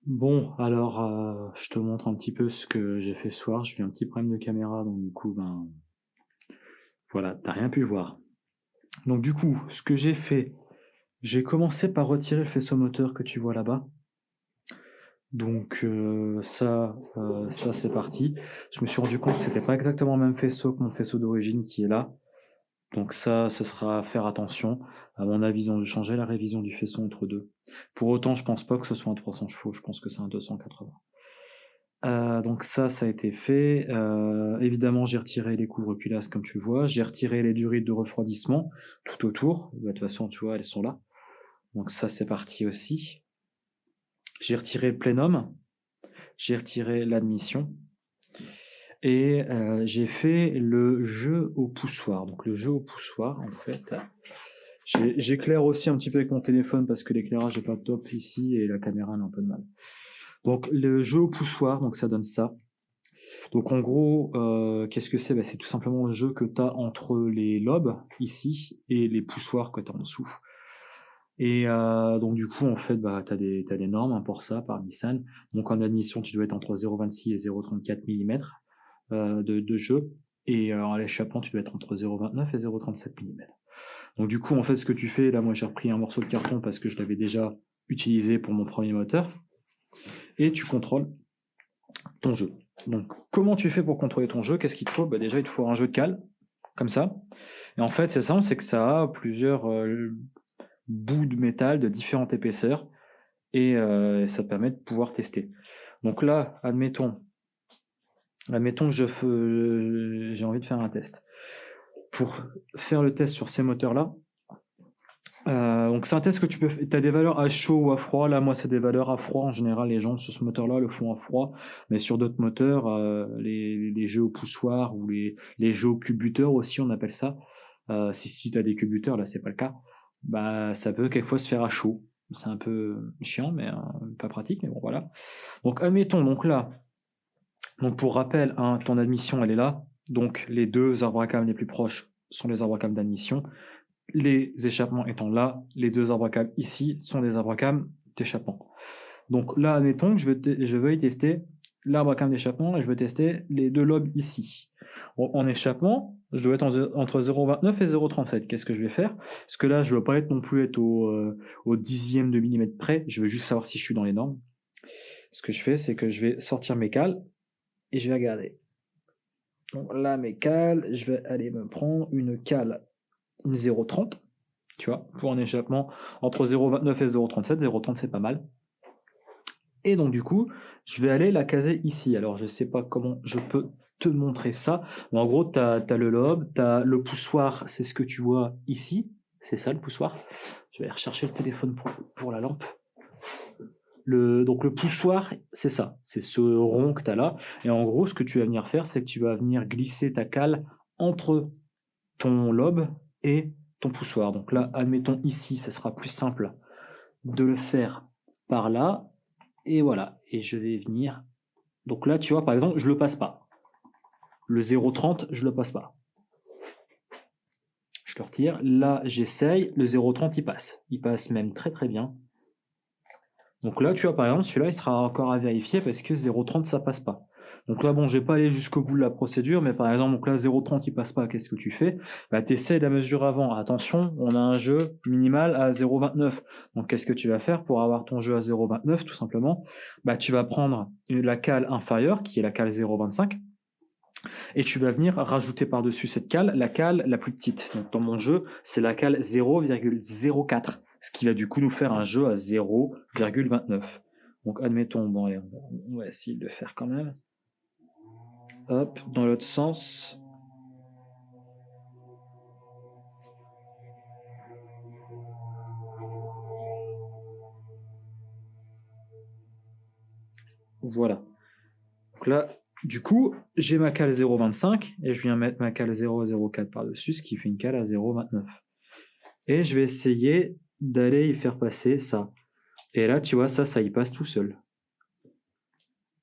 Bon, alors, je te montre un petit peu ce que j'ai fait ce soir. J'ai eu un petit problème de caméra, donc du coup, ben, voilà, tu rien pu voir. Donc du coup, ce que j'ai fait, j'ai commencé par retirer le faisceau moteur que tu vois là-bas. Donc ça c'est parti. Je me suis rendu compte que c'était pas exactement le même faisceau que mon faisceau d'origine qui est là. Donc ça, ce sera à faire attention. À mon avis, ils ont dû changer la révision du faisceau entre deux. Pour autant, je pense pas que ce soit un 300 chevaux, je pense que c'est un 280. Donc ça a été fait. Évidemment, j'ai retiré les couvre-culasses comme tu le vois. J'ai retiré les durites de refroidissement tout autour. Bah, de toute façon, tu vois, elles sont là. Donc ça, c'est parti aussi. J'ai retiré le plénum. J'ai retiré l'admission. Et j'ai fait le jeu au poussoir. Donc le jeu au poussoir, en fait, j'éclaire aussi un petit peu avec mon téléphone parce que l'éclairage n'est pas top ici et la caméra elle a un peu de mal. Donc le jeu au poussoir, donc ça donne ça. Donc en gros, qu'est-ce que c'est? Bah, c'est tout simplement le jeu que tu as entre les lobes, ici, et les poussoirs que tu as en dessous. Et donc du coup, en fait, bah, tu as des normes hein, pour ça, par Nissan. Donc en admission, tu dois être entre 0,26 et 0,34 mm de jeu. Et à l'échappement, tu dois être entre 0,29 et 0,37 mm. Donc du coup, en fait, ce que tu fais, là, moi j'ai repris un morceau de carton parce que je l'avais déjà utilisé pour mon premier moteur. Et tu contrôles ton jeu. Donc, comment tu fais pour contrôler ton jeu? Qu'est-ce qu'il te faut? Bah, déjà, il te faut un jeu de cale, comme ça. Et en fait, c'est simple, c'est que ça a plusieurs bouts de métal de différentes épaisseurs et ça te permet de pouvoir tester. Donc là, admettons que j'ai envie de faire un test. Pour faire le test sur ces moteurs-là, donc c'est un test que tu as des valeurs à chaud ou à froid. Là, moi, c'est des valeurs à froid. En général, les gens sur ce moteur-là le font à froid. Mais sur d'autres moteurs, les jeux au poussoir ou les jeux au culbuteur aussi, on appelle ça. Si tu as des culbuteurs, là, c'est pas le cas. Bah, ça peut quelquefois se faire à chaud. C'est un peu chiant, mais pas pratique. Mais bon, voilà. Donc, admettons, donc là, donc pour rappel, hein, ton admission, elle est là. Donc, les deux arbres à câble les plus proches sont les arbres à câble d'admission. Les échappements étant là, les deux arbres à câble ici sont des arbres à câble d'échappement. Donc là, admettons que je veux y tester l'arbre à câble d'échappement et je veux tester les deux lobes ici. En échappement, je dois être entre 0,29 et 0,37. Qu'est-ce que je vais faire? Parce que là, je ne veux pas être non plus être au dixième de millimètre près, je veux juste savoir si je suis dans les normes. Ce que je fais, c'est que je vais sortir mes cales et je vais regarder. Donc là, mes cales, je vais aller me prendre une cale, une 0,30. Tu vois, pour un échappement entre 0,29 et 0,37, 0,30 c'est pas mal. Et donc du coup, je vais aller la caser ici. Alors je sais pas comment je peux te montrer ça, mais en gros, tu as le lobe, tu as le poussoir, c'est ce que tu vois ici, c'est ça le poussoir. Je vais aller rechercher le téléphone pour la lampe. Donc le poussoir, c'est ça, c'est ce rond que tu as là. Et en gros, ce que tu vas venir faire, c'est que tu vas venir glisser ta cale entre ton lobe et ton poussoir. Donc là, admettons ici, ça sera plus simple de le faire par là. Et voilà. Et je vais venir. Donc là, tu vois, par exemple, je le passe pas. Le 0,30, je le passe pas. Je le retire. Là, j'essaye. Le 0,30, il passe. Il passe même très très bien. Donc là, tu vois, par exemple, celui-là, il sera encore à vérifier parce que 0,30, ça passe pas. Donc là, bon, je vais pas aller jusqu'au bout de la procédure, mais par exemple, donc là, 0,30, il passe pas, qu'est-ce que tu fais? Bah, tu essaies la mesure avant. Attention, on a un jeu minimal à 0,29. Donc, qu'est-ce que tu vas faire pour avoir ton jeu à 0,29, tout simplement? Bah, tu vas prendre la cale inférieure, qui est la cale 0,25, et tu vas venir rajouter par-dessus cette cale, la cale la plus petite. Donc, dans mon jeu, c'est la cale 0,04. Ce qui va du coup nous faire un jeu à 0,29. Donc admettons, bon allez, on va essayer de le faire quand même. Hop, dans l'autre sens. Voilà. Donc là, du coup, j'ai ma cale 0,25 et je viens mettre ma cale 0,04 par-dessus, ce qui fait une cale à 0,29. Et je vais essayer d'aller y faire passer ça. Et là, tu vois, ça y passe tout seul.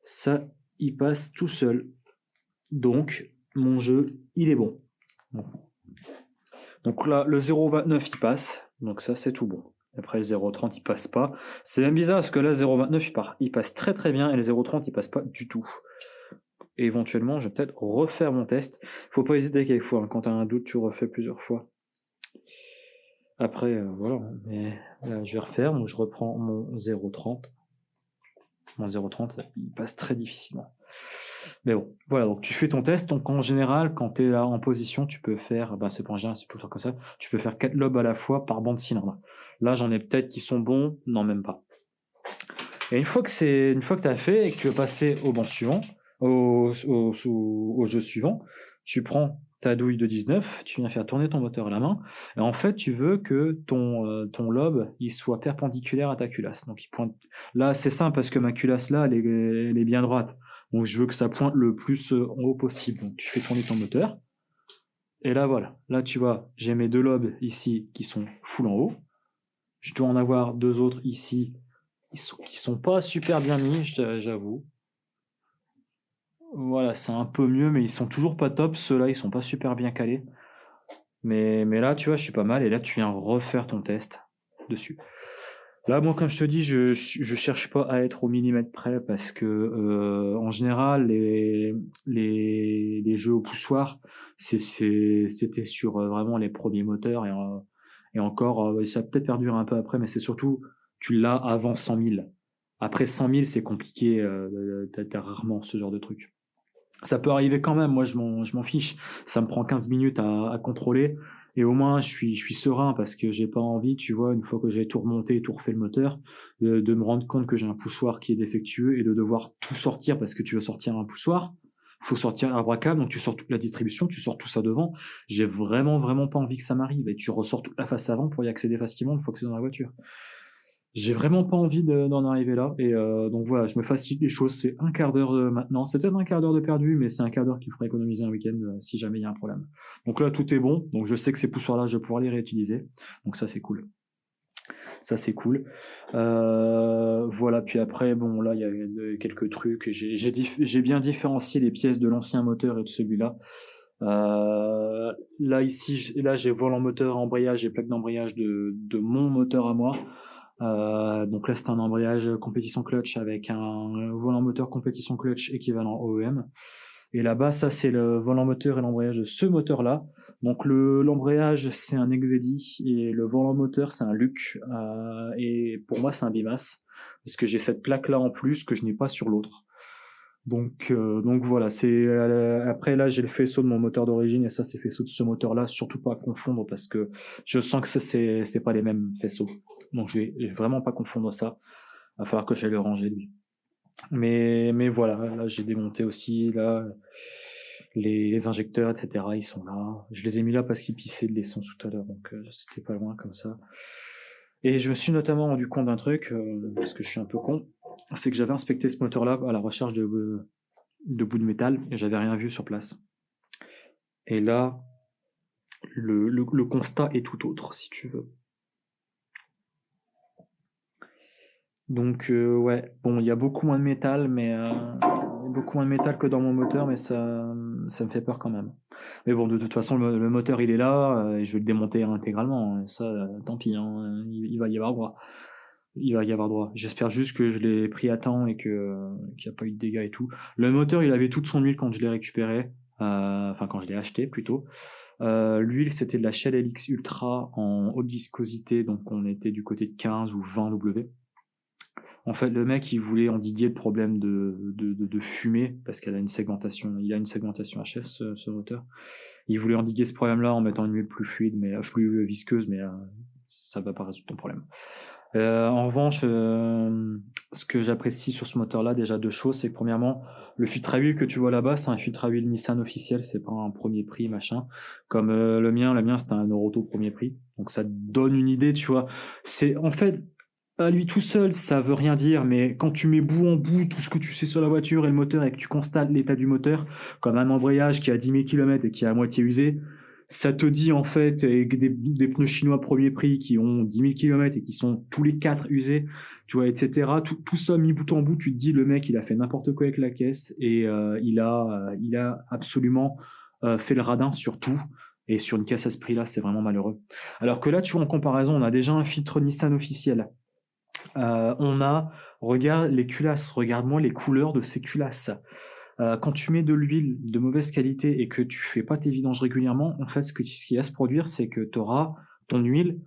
Ça y passe tout seul. Donc, mon jeu, il est bon. Donc là, le 0,29, il passe. Donc ça, c'est tout bon. Après, le 0,30, il passe pas. C'est même bizarre parce que là, 0,29, il passe très très bien et le 0,30, il passe pas du tout. Et éventuellement, je vais peut-être refaire mon test. Faut pas hésiter quelquefois, hein. Quand tu as un doute, tu refais plusieurs fois. Après, voilà. Mais là, je vais refaire. Donc, je reprends mon 0,30. Mon 0,30, il passe très difficilement. Mais bon, voilà, donc tu fais ton test. Donc en général, quand tu es là en position, tu peux faire, c'est pas en général, c'est tout le temps comme ça, tu peux faire 4 lobes à la fois par banc de cylindre. Là, j'en ai peut-être qui sont bons, non, même pas. Et une fois que tu as fait et que tu veux passer au banc suivant, au jeu suivant, tu prends ta douille de 19, tu viens faire tourner ton moteur à la main, et en fait, tu veux que ton lobe il soit perpendiculaire à ta culasse. Donc, il pointe. Là, c'est simple parce que ma culasse là, elle est bien droite. Donc, je veux que ça pointe le plus en haut possible. Donc, tu fais tourner ton moteur. Et là, voilà. Là, tu vois, j'ai mes 2 lobes ici qui sont full en haut. Je dois en avoir 2 autres ici qui sont pas super bien mis, j'avoue. Voilà, c'est un peu mieux, mais ils sont toujours pas top. Ceux-là, ils sont pas super bien calés. Mais là, tu vois, je suis pas mal. Et là, tu viens refaire ton test dessus. Là, moi, comme je te dis, je cherche pas à être au millimètre près parce que, en général, les jeux au poussoir, c'était sur vraiment les premiers moteurs et encore, ça a peut-être perdurer un peu après, mais c'est surtout, tu l'as avant 100 000. Après 100 000, c'est compliqué, t'as rarement ce genre de truc. Ça peut arriver quand même, moi je m'en fiche. Ça me prend 15 minutes à contrôler et au moins je suis serein parce que j'ai pas envie, tu vois, une fois que j'ai tout remonté, tout refait le moteur, de me rendre compte que j'ai un poussoir qui est défectueux et de devoir tout sortir parce que tu veux sortir un poussoir. Faut sortir l'arbre à câble, donc tu sors toute la distribution, tu sors tout ça devant. J'ai vraiment pas envie que ça m'arrive et tu ressors toute la face avant pour y accéder facilement une fois que c'est dans la voiture. J'ai vraiment pas envie d'en arriver là. Et donc voilà, je me facilite les choses. C'est un quart d'heure maintenant. C'est peut-être un quart d'heure de perdu, mais c'est un quart d'heure qu'il faudrait économiser un week-end si jamais il y a un problème. Donc là, tout est bon. Donc je sais que ces poussoirs-là, je vais pouvoir les réutiliser. Donc ça, c'est cool. Ça, c'est cool. Voilà, puis après, bon, là, il y a quelques trucs. J'ai bien différencié les pièces de l'ancien moteur et de celui-là. Là, ici, là, j'ai volant moteur, embrayage et plaque d'embrayage de mon moteur à moi. Donc là, c'est un embrayage compétition clutch avec un volant moteur compétition clutch équivalent OEM. Et là-bas, ça, c'est le volant moteur et l'embrayage de ce moteur-là. Donc l'embrayage, c'est un Exedi et le volant moteur, c'est un Luc. Et pour moi, c'est un Bimas parce que j'ai cette plaque-là en plus que je n'ai pas sur l'autre. Donc voilà, après là j'ai le faisceau de mon moteur d'origine et ça c'est le faisceau de ce moteur-là, surtout pas à confondre parce que je sens que c'est pas les mêmes faisceaux. Donc je vais vraiment pas confondre ça. Il va falloir que j'aille le ranger lui. Mais voilà, là j'ai démonté aussi là les injecteurs, etc. Ils sont là. Je les ai mis là parce qu'ils pissaient de l'essence tout à l'heure, donc c'était pas loin comme ça. Et je me suis notamment rendu compte d'un truc, parce que je suis un peu con, c'est que j'avais inspecté ce moteur-là à la recherche de bouts de métal et j'avais rien vu sur place. Et là, le constat est tout autre, si tu veux. Donc ouais, bon, il y a beaucoup moins de métal, mais beaucoup moins de métal que dans mon moteur, mais ça me fait peur quand même. Mais bon, de toute façon, le moteur il est là, et je vais le démonter intégralement. Ça, tant pis, hein, il va y avoir droit. Il va y avoir droit. J'espère juste que je l'ai pris à temps et qu'il n'y a pas eu de dégâts et tout. Le moteur, il avait toute son huile quand je l'ai récupéré, enfin quand je l'ai acheté plutôt. L'huile, c'était de la Shell LX Ultra en haute viscosité, donc on était du côté de 15 ou 20 W. En fait, le mec, il voulait endiguer le problème de fumée, parce qu'il a une segmentation HS, ce moteur. Il voulait endiguer ce problème-là en mettant une huile plus fluide, mais plus visqueuse, mais ça va pas résoudre ton problème. En revanche, ce que j'apprécie sur ce moteur-là, déjà 2 choses, c'est que premièrement, le filtre à huile que tu vois là-bas, c'est un filtre à huile Nissan officiel, c'est pas un premier prix, machin. Comme le mien c'était un Euroto premier prix. Donc ça te donne une idée, tu vois. C'est, en fait, à lui tout seul, ça veut rien dire, mais quand tu mets bout en bout tout ce que tu sais sur la voiture et le moteur et que tu constates l'état du moteur, comme un embrayage qui a 10 000 km et qui est à moitié usé, ça te dit en fait, avec des pneus chinois premier prix qui ont 10 000 km et qui sont tous les 4 usés, tu vois, etc. Tout ça mis bout en bout, tu te dis le mec il a fait n'importe quoi avec la caisse et il a absolument fait le radin sur tout. Et sur une caisse à ce prix-là, c'est vraiment malheureux. Alors que là, tu vois, en comparaison, on a déjà un filtre Nissan officiel. Regarde les culasses, regarde-moi les couleurs de ces culasses. Quand tu mets de l'huile de mauvaise qualité et que tu fais pas tes vidanges régulièrement, en fait, ce qui va se produire, c'est que tu auras ton huile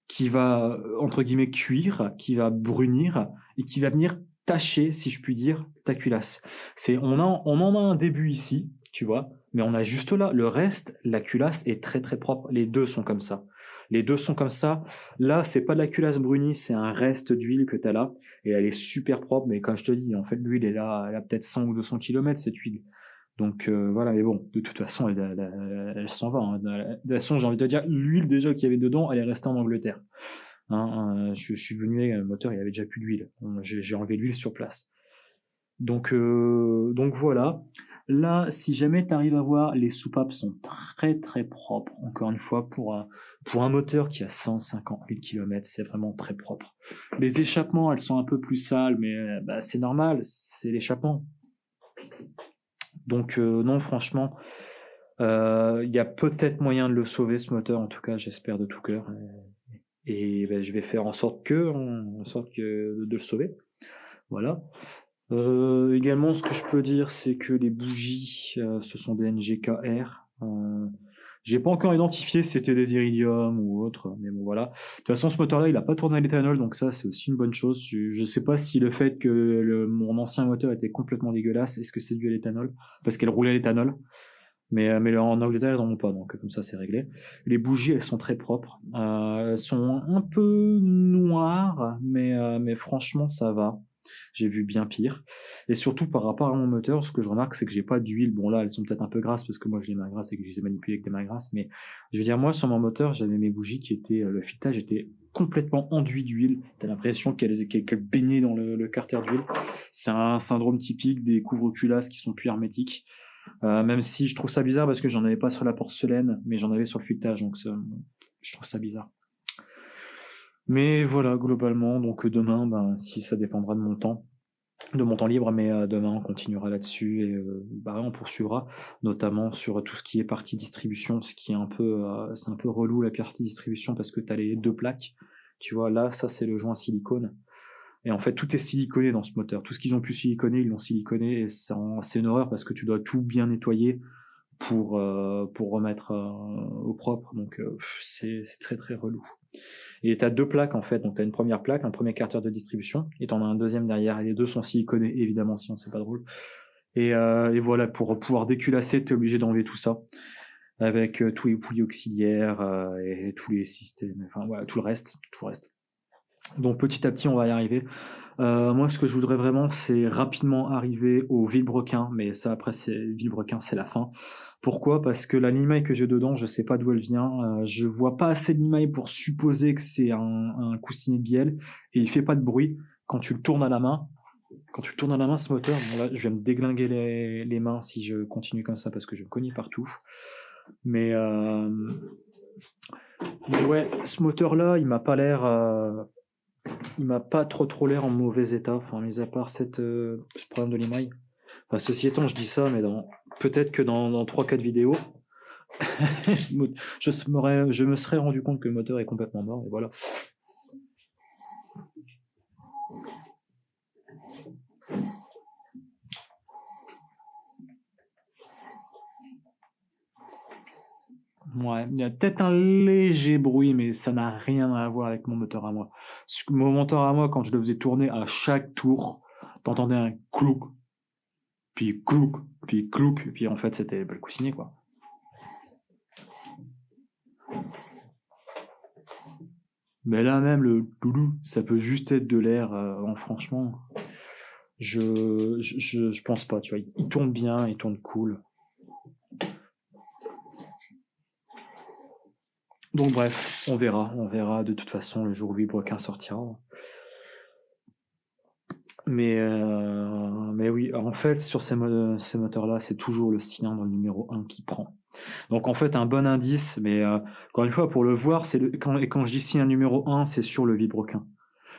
qui va, entre guillemets, cuire, qui va brunir et qui va venir tacher, si je puis dire, ta culasse. On en a un début ici, tu vois, mais on a juste là. Le reste, la culasse est très très propre. Les deux sont comme ça. Les deux sont comme ça. Là, c'est pas de la culasse brunie, c'est un reste d'huile que tu as là. Et elle est super propre, mais comme je te dis, en fait, l'huile est là, elle a peut-être 100 ou 200 km, cette huile. Donc voilà, mais bon, de toute façon, elle s'en va. Hein. De toute façon, j'ai envie de te dire, l'huile déjà qu'il y avait dedans, elle est restée en Angleterre. Hein, je suis venu avec un moteur, il n'y avait déjà plus d'huile. J'ai enlevé l'huile sur place. Donc voilà. Là, si jamais tu arrives à voir, les soupapes sont très très propres. Encore une fois, pour un moteur qui a 150 000 km, c'est vraiment très propre. Les échappements, elles sont un peu plus sales, mais c'est normal, c'est l'échappement. Donc non, franchement, il y a peut-être moyen de le sauver, ce moteur. En tout cas, j'espère de tout cœur. Et je vais faire en sorte de le sauver. Voilà. Également, ce que je peux dire, c'est que les bougies, ce sont des NGKR. J'ai pas encore identifié si c'était des iridium ou autre, mais bon voilà. De toute façon, ce moteur-là, il a pas tourné à l'éthanol, donc ça, c'est aussi une bonne chose. Je sais pas si le fait que mon ancien moteur était complètement dégueulasse, est-ce que c'est dû à l'éthanol, parce qu'elle roulait à l'éthanol. Mais en Angleterre, ils en ont pas, donc comme ça, c'est réglé. Les bougies, elles sont très propres. Elles sont un peu noires, mais franchement, ça va. J'ai vu bien pire. Et surtout par rapport à mon moteur, ce que je remarque, c'est que j'ai pas d'huile. Bon là, elles sont peut-être un peu grasses parce que moi j'ai les mains grasses et que je les ai manipulées avec des mains grasses. Mais je veux dire, moi sur mon moteur, j'avais mes bougies qui étaient, le filetage était complètement enduit d'huile. T'as l'impression qu'elles baignaient dans le carter d'huile. C'est un syndrome typique des couvre-culasses qui sont plus hermétiques. Même si je trouve ça bizarre parce que j'en avais pas sur la porcelaine, mais j'en avais sur le filetage, donc je trouve ça bizarre. Mais voilà, globalement, donc demain, si ça dépendra de mon temps libre, mais demain on continuera là-dessus et on poursuivra, notamment sur tout ce qui est partie distribution, ce qui est c'est un peu relou la partie distribution parce que tu as les deux plaques, tu vois, là, ça c'est le joint silicone. Et en fait, tout est siliconé dans ce moteur. Tout ce qu'ils ont pu siliconer, ils l'ont siliconé. Et c'est une horreur parce que tu dois tout bien nettoyer pour remettre au propre. Donc, c'est très, très relou. Et tu as deux plaques, en fait. Donc, tu as une première plaque, un premier carter de distribution. Et tu en as un deuxième derrière. Et les deux sont siliconés, évidemment, sinon c'est pas drôle. Et voilà, pour pouvoir déculasser, tu es obligé d'enlever tout ça. Avec tous les poulies auxiliaires et tous les systèmes. Enfin, voilà, tout le reste. Donc petit à petit, on va y arriver. Moi, ce que je voudrais vraiment, c'est rapidement arriver au vilebrequin, mais ça, après, vilebrequin, c'est la fin. Pourquoi ? Parce que la limaille que j'ai dedans, je sais pas d'où elle vient. Je vois pas assez de limaille pour supposer que c'est un coussinet de bielle, et il fait pas de bruit quand tu le tournes à la main. Quand tu le tournes à la main, ce moteur, bon, là, je vais me déglinguer les mains si je continue comme ça, parce que je me cogne partout. Mais ouais, ce moteur-là, il m'a pas l'air... il m'a pas trop l'air en mauvais état, enfin, mis à part ce problème de limaille. Enfin, ceci étant, je dis ça, mais peut-être que dans 3-4 vidéos, je me serais rendu compte que le moteur est complètement mort, et voilà. Ouais, il y a peut-être un léger bruit, mais ça n'a rien à voir avec mon moteur à moi. Mon moteur à moi, quand je le faisais tourner à chaque tour, t'entendais un clouc, puis clouc, puis en fait c'était le coussinet, quoi. Mais là même le loulou, ça peut juste être de l'air. Franchement, je pense pas, tu vois. Il tourne bien, il tourne cool. Donc bref, on verra de toute façon le jour où Vilebrequin sortira. Mais oui, en fait, sur ces moteurs-là, c'est toujours le cylindre numéro 1 qui prend. Donc en fait, un bon indice, mais encore une fois, pour le voir, quand je dis cylindre numéro 1, c'est sur le vilebrequin.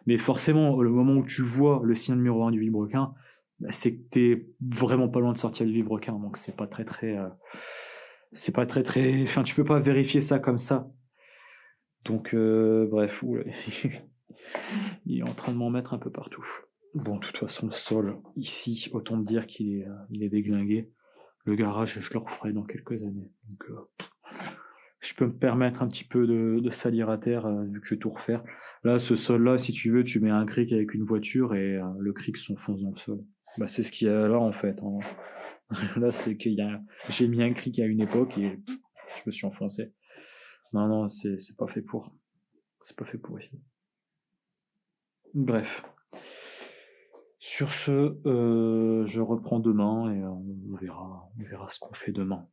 Mais forcément, le moment où tu vois le cylindre numéro 1 du vilebrequin, c'est que t'es vraiment pas loin de sortir du vilebrequin, donc c'est pas très très... c'est pas très très. Enfin, tu peux pas vérifier ça comme ça. Donc, bref, il est en train de m'en mettre un peu partout. Bon, de toute façon, le sol, ici, autant te dire il est déglingué. Le garage, je le referai dans quelques années. Donc, je peux me permettre un petit peu de salir à terre, vu que je vais tout refaire. Là, ce sol-là, si tu veux, tu mets un cric avec une voiture et le cric s'enfonce dans le sol. Bah, c'est ce qu'il y a là, en fait. Là, c'est qu'il y a, j'ai mis un cric à une époque et je me suis enfoncé. Non, non, c'est pas fait pour. C'est pas fait pour ici. Bref. Sur ce, je reprends demain et on verra ce qu'on fait demain.